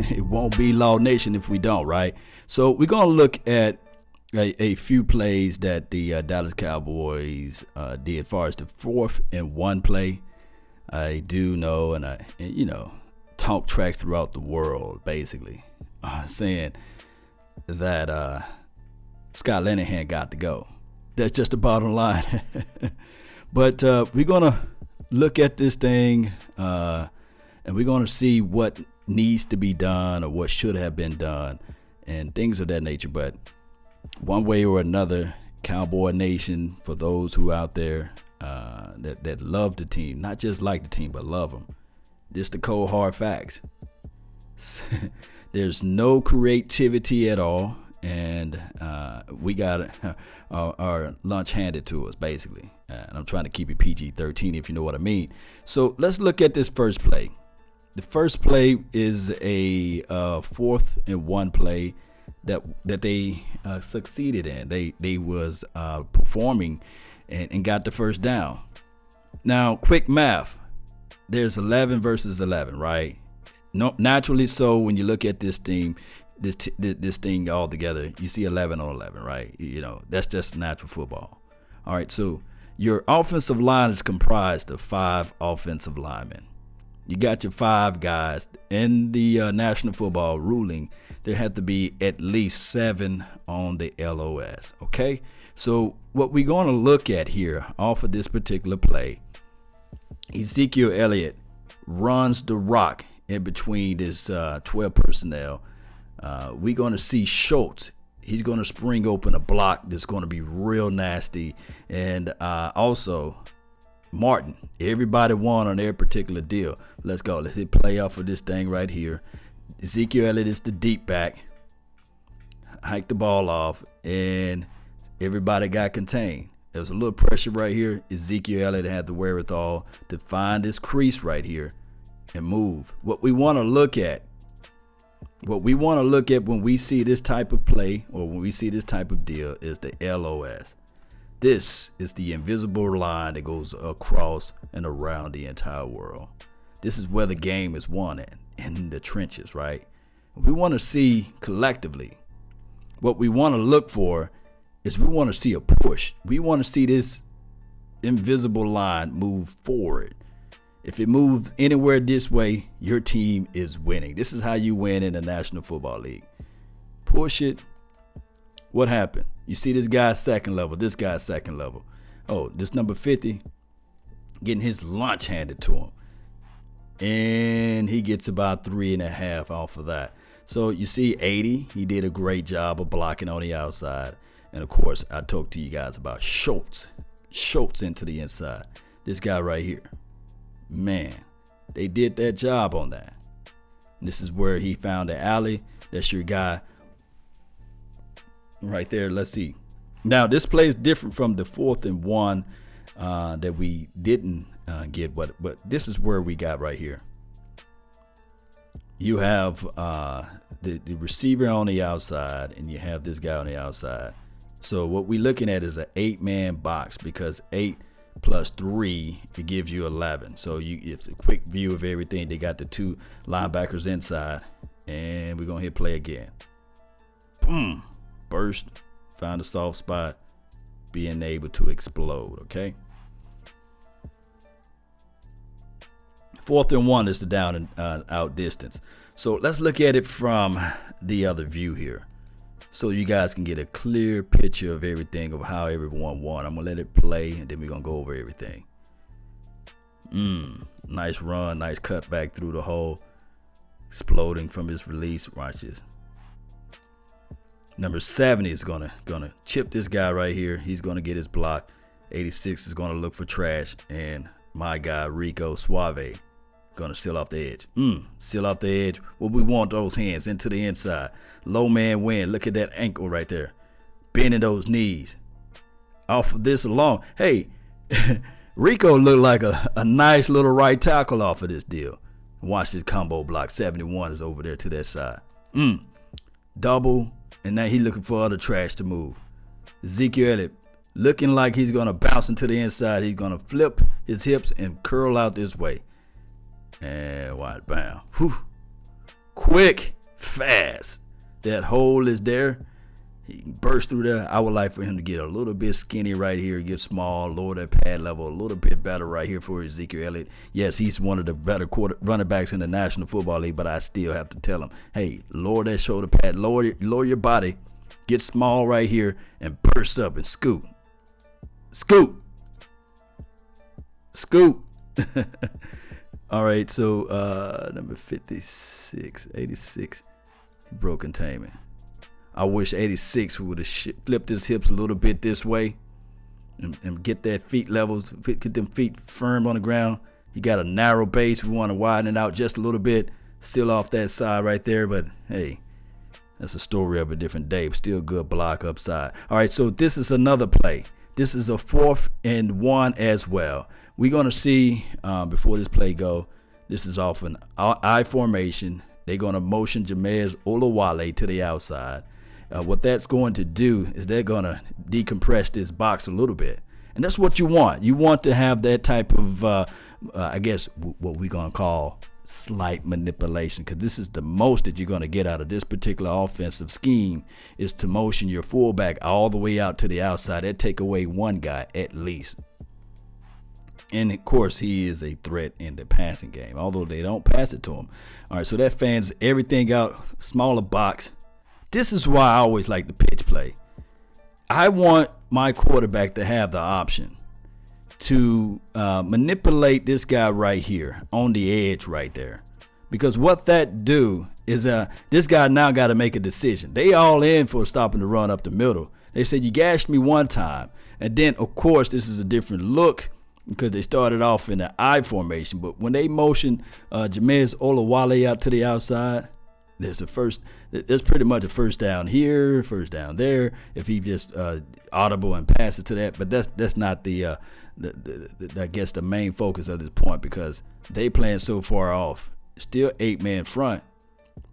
it won't be Law Nation if we don't, right? So we're going to look at a few plays that the Dallas Cowboys did as far as the 4th-and-1 play. I do know, and talk tracks throughout the world, basically, saying that Scott Linehan got to go. That's just the bottom line. But we're going to look at this thing, and we're going to see what needs to be done or what should have been done and things of that nature. But one way or another, Cowboy Nation, for those who out there that love the team, not just like the team, but love them, just the cold hard facts. There's no creativity at all, and we got our lunch handed to us, basically. And I'm trying to keep it PG-13, if you know what I mean. So let's look at this first play. The first play is a 4th-and-1 play that they succeeded in. They was performing and got the first down. Now, quick math. There's 11 versus 11, right? No, naturally so. When you look at this team, this thing all together, you see 11 on 11, right? That's just natural football. All right, so your offensive line is comprised of 5 offensive linemen. You got your 5 guys. In the National Football ruling, there had to be at least 7 on the LOS, okay? So what we're going to look at here off of this particular play, Ezekiel Elliott runs the rock in between this 12 personnel. We're going to see Schultz. He's going to spring open a block that's going to be real nasty. And also Martin. Everybody won on their particular deal. Let's go. Let's hit play off of this thing right here. Ezekiel Elliott is the deep back. Hike the ball off, and everybody got contained. There was a little pressure right here. Ezekiel Elliott had the wherewithal to find this crease right here and move. What we want to look at when we see this type of play or when we see this type of deal is the LOS. This is the invisible line that goes across and around the entire world. This is where the game is won at, in the trenches, right? We want to see collectively. What we want to look for is we want to see a push. We want to see this invisible line move forward. If it moves anywhere this way, your team is winning. This is how you win in the National Football League. Push it. What happened? You see this guy's second level, this guy's second level. Oh, this number 50 getting his lunch handed to him. And he gets about 3.5 off of that. So you see 80, he did a great job of blocking on the outside. And of course, I talked to you guys about Schultz. Schultz into the inside. This guy right here. Man, they did that job on that. This is where he found the alley. That's your guy right there. Let's see. Now, this play is different from the 4th-and-1 that we didn't get, but this is where we got right here. You have the receiver on the outside, and you have this guy on the outside. So what we're looking at is an 8-man box, because 8 plus 3, it gives you 11. So it's a quick view of everything. They got the 2 linebackers inside, and we're going to hit play again. Boom. Burst. Found a soft spot. Being able to explode, okay? 4th-and-1 is the down and out distance. So let's look at it from the other view here, so you guys can get a clear picture of everything, of how everyone won. I'm going to let it play, and then we're going to go over everything. Nice run, nice cut back through the hole. Exploding from his release. Watch this. Number 70 is going to chip this guy right here. He's going to get his block. 86 is going to look for trash. And my guy, Rico Suave, going to seal off the edge. Seal off the edge. What we want, those hands into the inside. Low man win. Look at that ankle right there. Bending those knees. Off of this alone. Hey, Rico looked like a nice little right tackle off of this deal. Watch this combo block. 71 is over there to that side. Double. And now he's looking for other trash to move. Ezekiel Elliott looking like he's going to bounce into the inside. He's going to flip his hips and curl out this way. And wide, bam. Whew. quick, fast. That hole is there. He can burst through there. I would like for him to get a little bit skinny right here, get small, lower that pad level a little bit better right here for Ezekiel Elliott. Yes, he's one of the better running backs in the National Football League, but I still have to tell him, hey, lower that shoulder pad, lower your body, get small right here, and burst up and scoot. Scoot. Scoot. All right, so number 56, 86, he broke containment. I wish 86 would have flipped his hips a little bit this way and get that feet levels, get them feet firm on the ground. He got a narrow base. We want to widen it out just a little bit, still off that side right there. But, hey, that's a story of a different day. Still good block upside. All right, so this is another play. This is a 4th and 1 as well. We're going to see before this play go, this is off an I formation. They're going to motion Jamez Olawale to the outside. What that's going to do is they're going to decompress this box a little bit. And that's what you want. You want to have that type of, I guess, what we're going to call slight manipulation, because this is the most that you're going to get out of this particular offensive scheme is to motion your fullback all the way out to the outside. That take away one guy at least. And, of course, he is a threat in the passing game, although they don't pass it to him. All right, so that fans everything out, smaller box. This is why I always like the pitch play. I want my quarterback to have the option to manipulate this guy right here on the edge right there. Because what that do is this guy now got to make a decision. They all in for stopping the run up the middle. They said, you gashed me one time. And then, of course, this is a different look because they started off in the I formation. But when they motion Jamez Olawale out to the outside, there's pretty much a first down here, first down there. If he just audible and pass it to that, but that's not the I guess the main focus of this point because they playing so far off. Still 8-man front,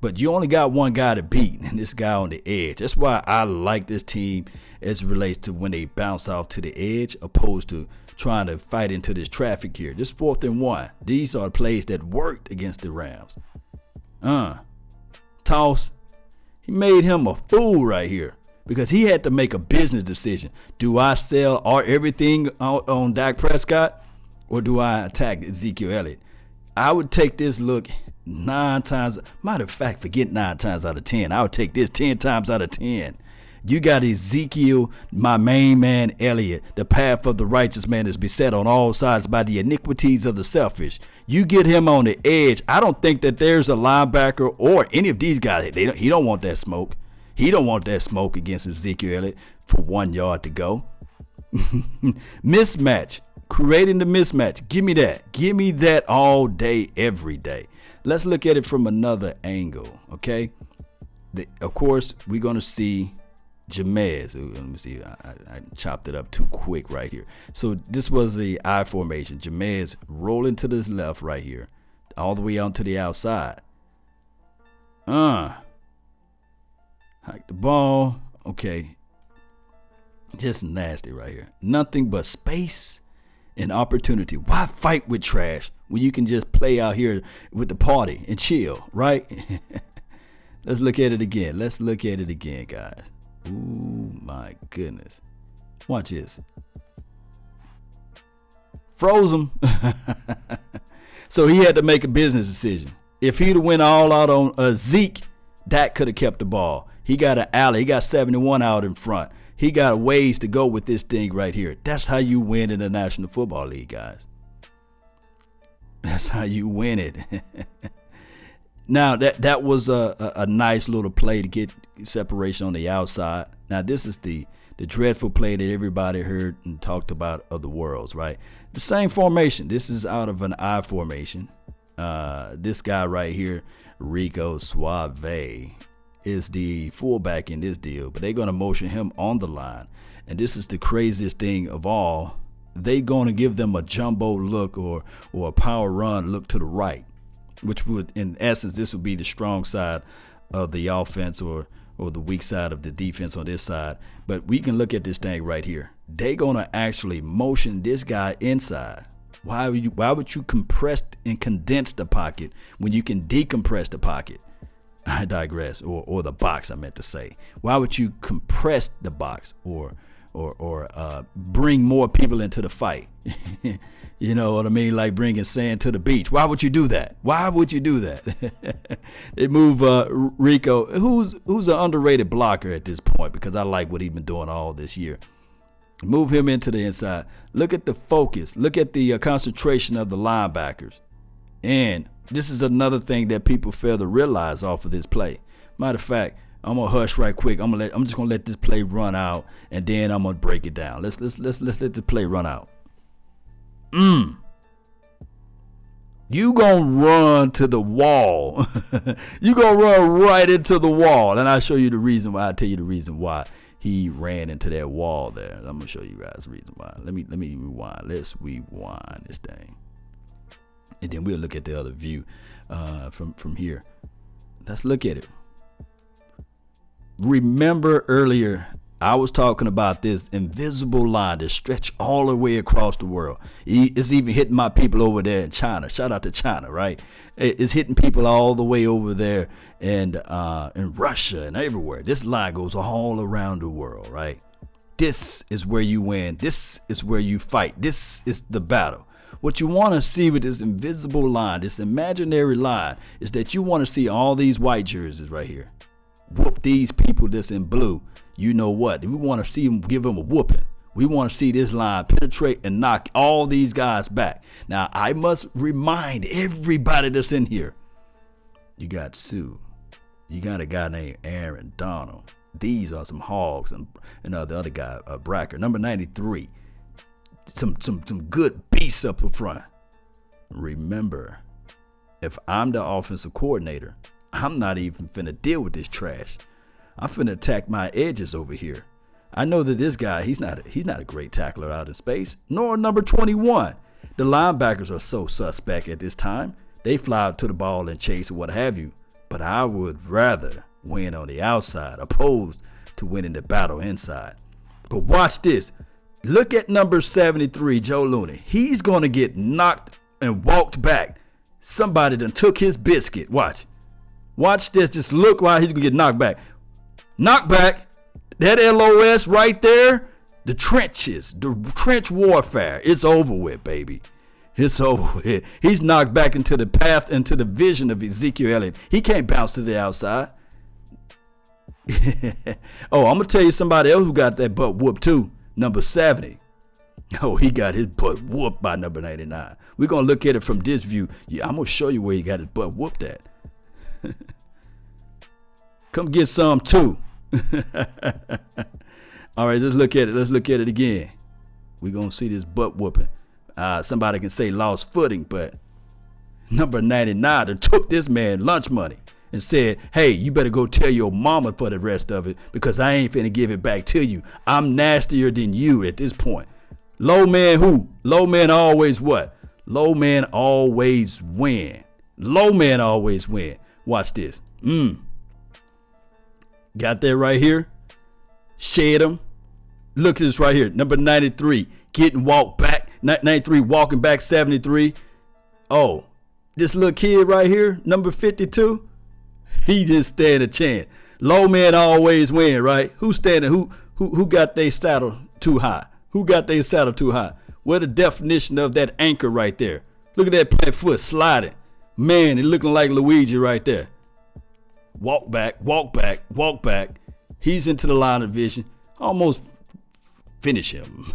but you only got one guy to beat, and this guy on the edge. That's why I like this team as it relates to when they bounce off to the edge, opposed to trying to fight into this traffic here. This 4th and 1. These are plays that worked against the Rams. Toss. He made him a fool right here because he had to make a business decision. Do I sell everything on Dak Prescott or do I attack Ezekiel Elliott? I would take this look 9 times. Matter of fact, forget 9 times out of 10. I would take this 10 times out of 10. You got Ezekiel, my main man, Elliott. The path of the righteous man is beset on all sides by the iniquities of the selfish. You get him on the edge. I don't think that there's a linebacker or any of these guys. He don't want that smoke. He don't want that smoke against Ezekiel Elliott for 1 yard to go. Mismatch. Creating the mismatch. Give me that. Give me that all day, every day. Let's look at it from another angle, okay? Of course, we're going to see Jamez. Let me see. I chopped it up too quick right here. So this was the I formation. Jamez rolling to this left right here, all the way out to the outside. Hike the ball. Okay. Just nasty right here. Nothing but space and opportunity. Why fight with trash when you can just play out here with the party and chill, right? Let's look at it again. Let's look at it again, guys. Ooh, my goodness. Watch this. Froze him. So he had to make a business decision. If he'd have went all out on Zeke, Dak could have kept the ball. He got an alley. He got 71 out in front. He got ways to go with this thing right here. That's how you win in the National Football League, guys. That's how you win it. Now, that was a nice little play to get separation on the outside. Now, this is the dreadful play that everybody heard and talked about of the worlds, right? The same formation. This is out of an I formation. This guy right here, Rico Suave, is the fullback in this deal, but they're going to motion him on the line. And this is the craziest thing of all. They're going to give them a jumbo look or a power run look to the right, which would, in essence, this would be the strong side of the offense or the weak side of the defense on this side. But we can look at this thing right here. They're going to actually motion this guy inside. Why would you compress and condense the pocket when you can decompress the pocket? I digress. Or the box, I meant to say. Why would you compress the box or bring more people into the fight? You know what I mean? Like bringing sand to the beach. Why would you do that? Why would you do that? They move Rico, who's an underrated blocker at this point, because I like what he's been doing all this year. Move him into the inside. Look at the focus. Look at the concentration of the linebackers. And this is another thing that people fail to realize off of this play. Matter of fact, I'm gonna hush right quick. I'm just gonna let this play run out, and then I'm gonna break it down. Let's let the play run out. You gonna run to the wall. You gonna run right into the wall, and I'll show you the reason why. I'll tell you the reason why he ran into that wall there. I'm gonna show you guys the reason why. Let me rewind. Let's rewind this thing, and then we'll look at the other view from here. Let's look at it. Remember earlier, I was talking about this invisible line that stretch all the way across the world. It's even hitting my people over there in China. Shout out to China, right? It's hitting people all the way over there and in Russia and everywhere. This line goes all around the world, right? This is where you win. This is where you fight. This is the battle. What you want to see with this invisible line, this imaginary line, is that you want to see all these white jerseys right here. Whoop these people that's in blue. You know what? We want to see them, give them a whooping. We want to see this line penetrate and knock all these guys back. Now, I must remind everybody that's in here. You got Sue. You got a guy named Aaron Donald. These are some hogs. And the other guy, Bracker, number 93. Some good beasts up front. Remember, if I'm the offensive coordinator, I'm not even finna deal with this trash. I'm finna attack my edges over here. I know that this guy, he's not a great tackler out in space, nor number 21. The linebackers are so suspect at this time. They fly out to the ball and chase or what have you. But I would rather win on the outside opposed to winning the battle inside. But watch this. Look at number 73, Joe Looney. He's going to get knocked and walked back. Somebody done took his biscuit. Watch. Watch this. Just look while he's going to get knocked back. Knocked back. That LOS right there. The trenches. The trench warfare. It's over with, baby. It's over with. He's knocked back into the path, into the vision of Ezekiel Elliott. He can't bounce to the outside. Oh, I'm going to tell you somebody else who got that butt whooped too. Number 70. Oh, he got his butt whooped by number 99. We're going to look at it from this view. Yeah, I'm going to show you where he got his butt whooped at. Come get some too. All right, let's look at it. Let's look at it again. We're going to see this butt whooping. Somebody can say lost footing, but number 99 took this man lunch money and said, hey, you better go tell your mama for the rest of it because I ain't finna give it back to you. I'm nastier than you at this point. Low man who? Low man always what? Low man always win. Low man always win. Watch this. Got that right here? Shed him. Look at this right here. Number 93 getting walked back. 93 walking back 73. Oh, this little kid right here, number 52. He didn't stand a chance. Low man always win, right? Who's standing? Who got their saddle too high? Who got their saddle too high? What the definition of that anchor right there? Look at that plant foot sliding. Man, it looking like Luigi right there. Walk back, walk back, walk back. He's into the line of vision. Almost finish him.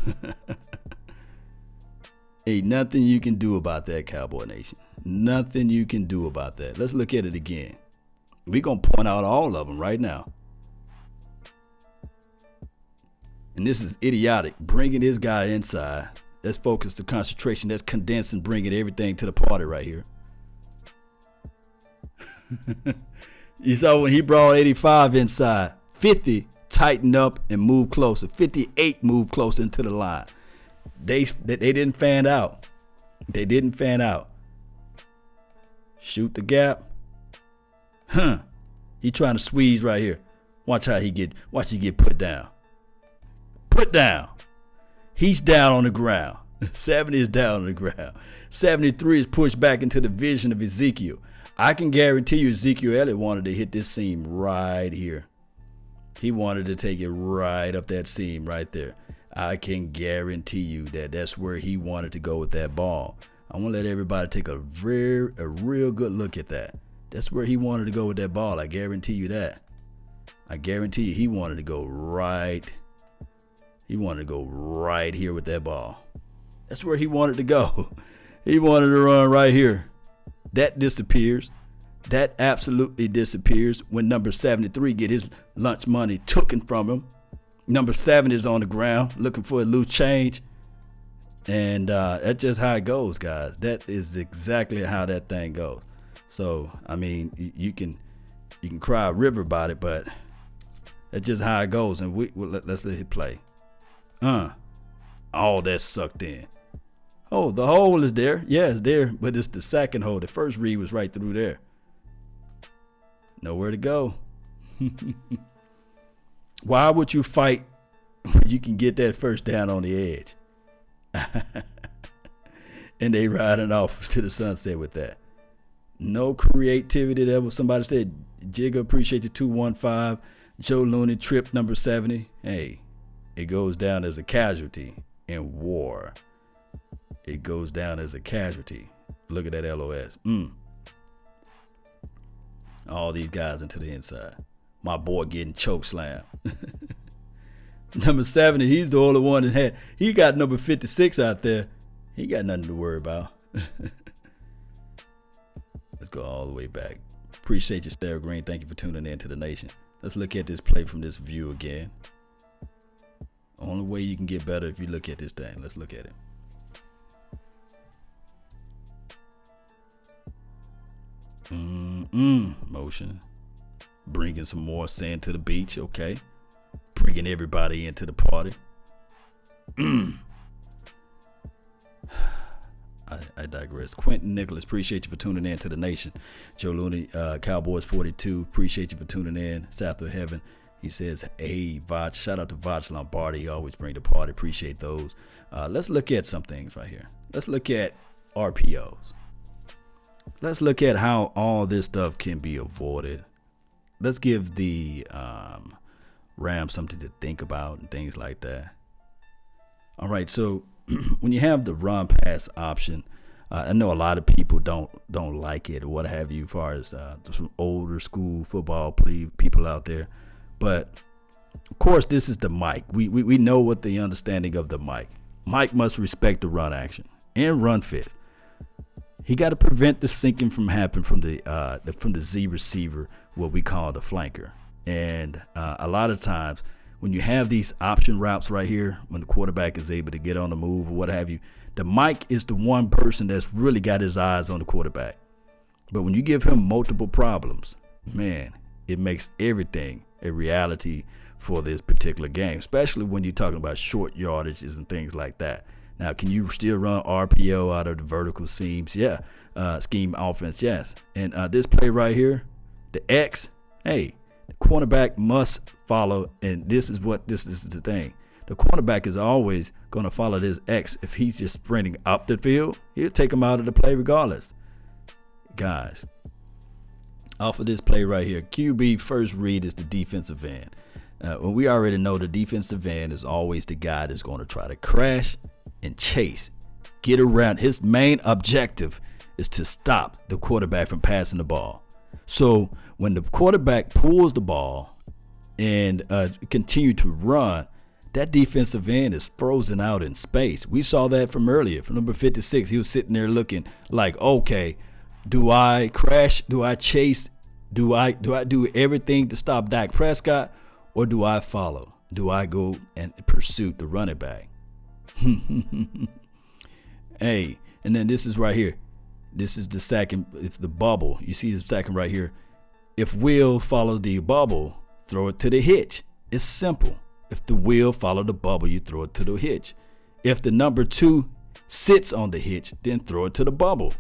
Ain't nothing you can do about that, Cowboy Nation. Nothing you can do about that. Let's look at it again. We're going to point out all of them right now. And this is idiotic. Bringing this guy inside. Let's focus the concentration. Let's condense and bringing everything to the party right here. You saw when he brought 85 inside. 50 tightened up and moved closer. 58 moved closer into the line. They didn't fan out. They didn't fan out. Shoot the gap. He trying to squeeze right here. Watch he get put down. Put down. He's down on the ground. 70 is down on the ground. 73 is pushed back into the vision of Ezekiel. I can guarantee you Ezekiel Elliott wanted to hit this seam right here. He wanted to take it right up that seam right there. I can guarantee you that that's where he wanted to go with that ball. I want to let everybody take a real good look at that. That's where he wanted to go with that ball. I guarantee you that. I guarantee you he wanted to go right. He wanted to go right here with that ball. That's where he wanted to go. He wanted to run right here. That disappears. That absolutely disappears when number 73 get his lunch money taken from him. Number 7 is on the ground looking for a loose change. And that's just how it goes, guys. That is exactly how that thing goes. So, I mean, you can cry a river about it, but that's just how it goes. And let's let it play. All that sucked in. Oh, the hole is there. Yeah, it's there, but it's the second hole. The first read was right through there. Nowhere to go. Why would you fight when you can get that first down on the edge? And they riding off to the sunset with that. No creativity. That was somebody said, Jigga, appreciate the 215. Joe Looney trip number 70. Hey, it goes down as a casualty in war. It goes down as a casualty. Look at that LOS. All these guys into the inside. My boy getting choke slam. Number 70, he's the only one that had. He got number 56 out there. He got nothing to worry about. Let's go all the way back. Appreciate you, Sarah Green. Thank you for tuning in to the nation. Let's look at this play from this view again. Only way you can get better if you look at this thing. Let's look at it. Motion. Bringing some more sand to the beach. Okay. Bringing everybody into the party. I digress. Quentin Nicholas, appreciate you for tuning in to the nation. Joe Looney, Cowboys 42, appreciate you for tuning in. South of Heaven, he says, hey, Vach, shout out to Vach Lombardi. He always bring the party. Appreciate those. Let's look at some things right here. Let's look at RPOs. Let's look at how all this stuff can be avoided. Let's give the Rams something to think about and things like that. All right, so when you have the run pass option, I know a lot of people don't like it or what have you, as far as some older school football people out there. But of course, this is the Mike. We know what the understanding of the Mike. Mike must respect the run action and run fit. He got to prevent the sinking from happening from the Z receiver, what we call the flanker. And a lot of times when you have these option routes right here, when the quarterback is able to get on the move or what have you, the Mike is the one person that's really got his eyes on the quarterback. But when you give him multiple problems, man, it makes everything a reality for this particular game, especially when you're talking about short yardages and things like that. Now, can you still run RPO out of the vertical seams? Yeah. Scheme offense, yes. And this play right here, the X, hey, the cornerback must follow, and this is the thing. The cornerback is always going to follow this X. If he's just sprinting up the field, he'll take him out of the play regardless. Guys, off of this play right here, QB first read is the defensive end. When we already know the defensive end is always the guy that's going to try to crash and chase, get around. His main objective is to stop the quarterback from passing the ball. So when the quarterback pulls the ball and continue to run, that defensive end is frozen out in space. We saw that from earlier. From number 56, he was sitting there looking like, okay, do I crash? Do I chase? Do I do everything to stop Dak Prescott, or do I follow? Do I go and pursue the running back? Hey, and then this is right here. This is the second. If the bubble, you see the second right here. If Will follows the bubble, throw it to the hitch. It's simple. If the Will follow the bubble, you throw it to the hitch. If the number 2 sits on the hitch, then throw it to the bubble.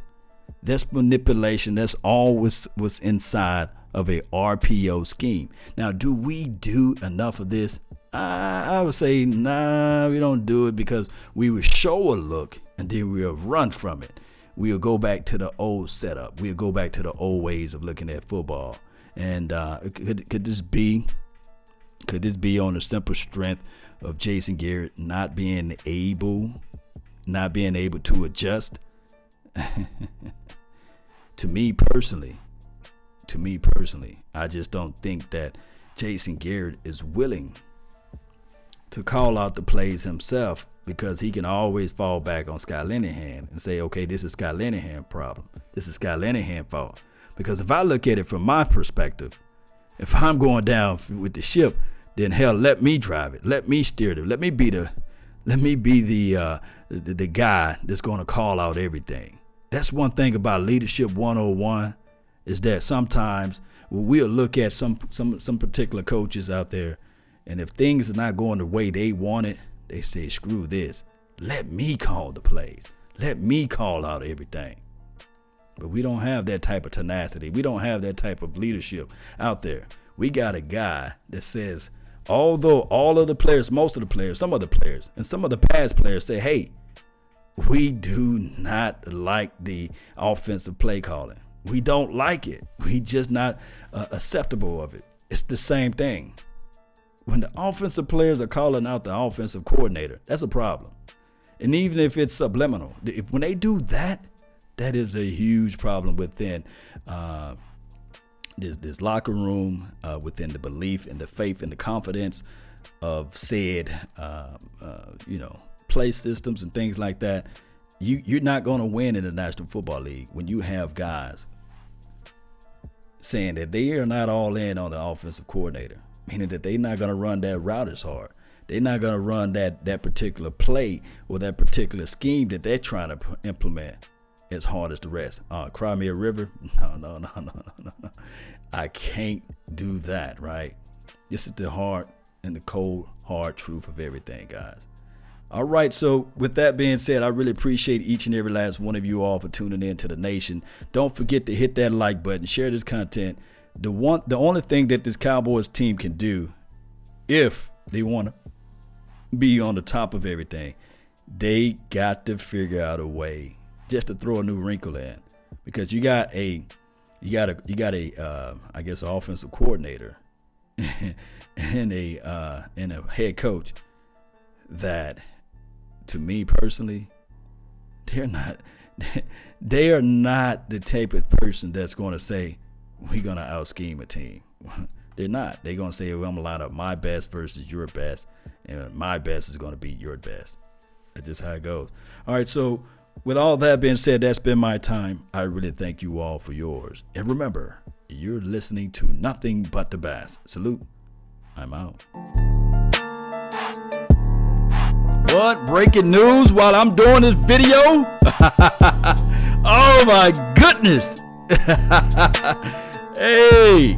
That's manipulation. That's always what's inside of a RPO scheme. Now, do we do enough of this? I would say, nah, we don't do it because we would show a look and then we'll run from it. we'll go back to the old setup. We'll go back to the old ways of looking at football. And could this be on the simple strength of Jason Garrett not being able to adjust? To me personally, I just don't think that Jason Garrett is willing to call out the plays himself, because he can always fall back on Scott Linehan and say, okay, this is Scott Linehan's problem. This is Scott Linehan's fault. Because if I look at it from my perspective, if I'm going down with the ship, then hell, let me drive it. Let me steer it. Let me be the guy that's going to call out everything. That's one thing about Leadership 101, is that sometimes we'll look at some particular coaches out there, and if things are not going the way they want it, they say, screw this. Let me call the plays. Let me call out everything. But we don't have that type of tenacity. We don't have that type of leadership out there. We got a guy that says, although all of the players, most of the players, some of the players, and some of the past players say, hey, we do not like the offensive play calling. We don't like it. We just not acceptable of it. It's the same thing. When the offensive players are calling out the offensive coordinator, that's a problem. And even if it's subliminal, when they do that, that is a huge problem within this locker room, within the belief and the faith and the confidence of said, play systems and things like that. You're not going to win in the National Football League when you have guys saying that they are not all in on the offensive coordinator, meaning that they're not going to run that route as hard. They're not going to run that particular play or that particular scheme that they're trying to implement as hard as the rest. Cry me a river? No. I can't do that, right? This is the hard and the cold, hard truth of everything, guys. All right, so with that being said, I really appreciate each and every last one of you all for tuning in to the nation. Don't forget to hit that like button, share this content. The only thing that this Cowboys team can do, if they want to be on the top of everything, they got to figure out a way just to throw a new wrinkle in, because you got a I guess an offensive coordinator and a head coach that, to me personally, they are not the type of person that's going to say we're going to out scheme a team. They're not. They're going to say, well, I'm going to line up my best versus your best, and my best is going to beat your best. That's just how it goes. All right, so with all that being said, that's been my time. I really thank you all for yours. And remember, you're listening to nothing but the best. Salute. I'm out. What? Breaking news while I'm doing this video? Oh my goodness. Hey.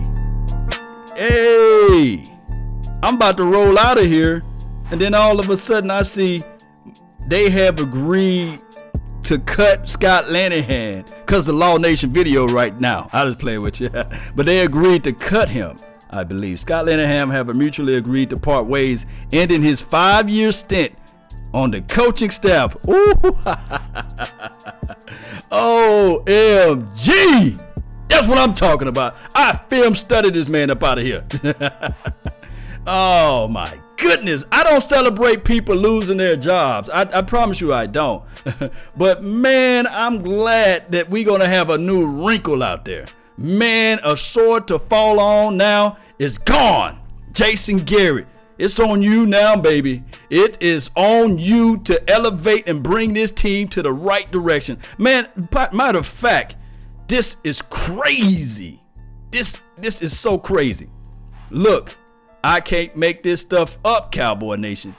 I'm about to roll out of here, and then all of a sudden I see they have agreed to cut Scott Linehan because of the Law Nation video right now. I just playing with you. But they agreed to cut him, I believe. Scott Linehan have mutually agreed to part ways, ending his 5-year stint on the coaching staff. Ooh. OMG. That's what I'm talking about. I film studied this man up out of here. Oh my goodness. I don't celebrate people losing their jobs. I promise you I don't. But man, I'm glad that we're going to have a new wrinkle out there. Man, a sword to fall on now is gone. Jason Garrett, it's on you now, baby. It is on you to elevate and bring this team to the right direction. Man, matter of fact, this is crazy. This is so crazy. Look, I can't make this stuff up, Cowboy Nation.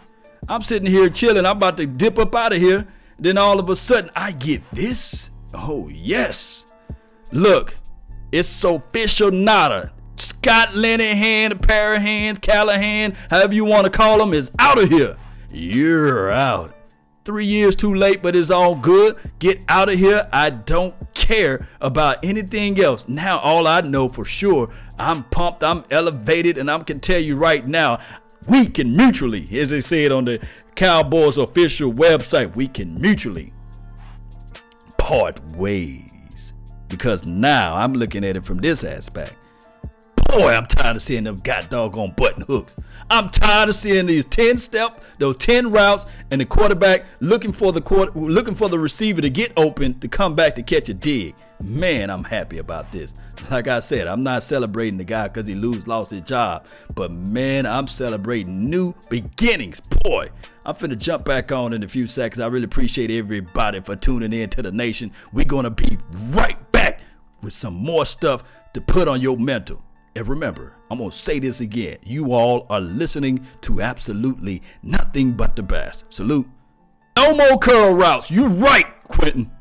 I'm sitting here chilling. I'm about to dip up out of here. Then all of a sudden, I get this. Oh, yes. Look, it's official nada. Scott Linehan, a pair of hands, Callahan, however you want to call him, is out of here. You're out. 3 years too late, but it's all good. Get out of here. I don't care about anything else. Now, all I know for sure, I'm pumped, I'm elevated, and I can tell you right now, we can mutually, as they said on the Cowboys official website, we can mutually part ways. Because now I'm looking at it from this aspect. Boy, I'm tired of seeing them doggone button hooks. I'm tired of seeing these 10 routes, and the quarterback looking for the receiver to get open to come back to catch a dig. Man, I'm happy about this. Like I said, I'm not celebrating the guy because he lost his job, but man, I'm celebrating new beginnings. Boy, I'm finna jump back on in a few seconds. I really appreciate everybody for tuning in to the nation. We're gonna be right back with some more stuff to put on your mental. And remember, I'm going to say this again. You all are listening to absolutely nothing but the best. Salute. No more curl routes. You're right, Quentin.